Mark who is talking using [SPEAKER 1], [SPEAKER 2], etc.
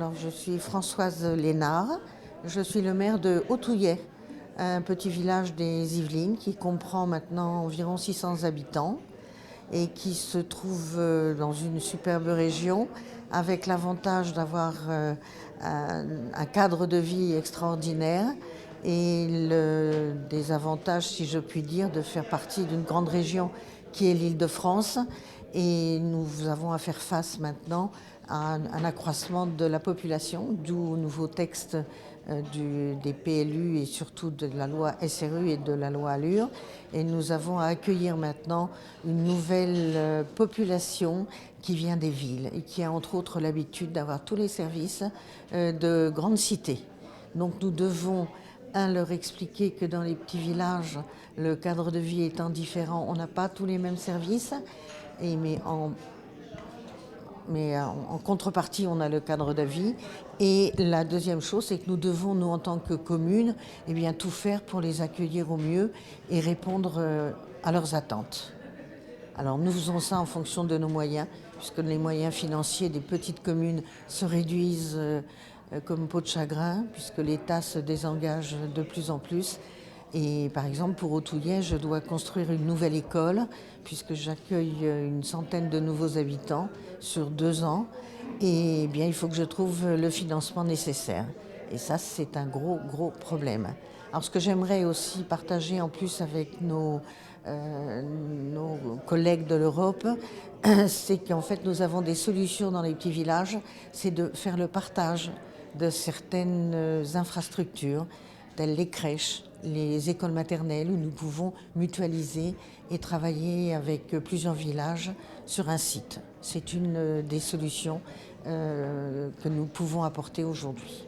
[SPEAKER 1] Alors, je suis Françoise Lénard, je suis le maire de Hautouillet, un petit village des Yvelines qui comprend maintenant environ 600 habitants et qui se trouve dans une superbe région avec l'avantage d'avoir un cadre de vie extraordinaire et le désavantage, si je puis dire, de faire partie d'une grande région qui est l'Île-de-France. Et nous avons à faire face maintenant à un accroissement de la population, d'où au nouveau texte des PLU et surtout de la loi SRU et de la loi ALUR. Et nous avons à accueillir maintenant une nouvelle population qui vient des villes et qui a entre autres l'habitude d'avoir tous les services de grandes cités. Donc nous devons leur expliquer que dans les petits villages, le cadre de vie étant différent, on n'a pas tous les mêmes services, mais en contrepartie, on a le cadre de vie. Et la deuxième chose, c'est que nous devons, nous en tant que commune, tout faire pour les accueillir au mieux et répondre à leurs attentes. Alors nous faisons ça en fonction de nos moyens, puisque les moyens financiers des petites communes se réduisent comme peau de chagrin, puisque l'État se désengage de plus en plus. Et par exemple, pour Hautouillet, je dois construire une nouvelle école, puisque j'accueille une centaine de nouveaux habitants sur 2 ans. Et il faut que je trouve le financement nécessaire. Et ça, c'est un gros problème. Alors ce que j'aimerais aussi partager en plus avec nos collègues de l'Europe, c'est qu'en fait nous avons des solutions dans les petits villages, c'est de faire le partage de certaines infrastructures, telles les crèches, les écoles maternelles, où nous pouvons mutualiser et travailler avec plusieurs villages sur un site. C'est une des solutions que nous pouvons apporter aujourd'hui.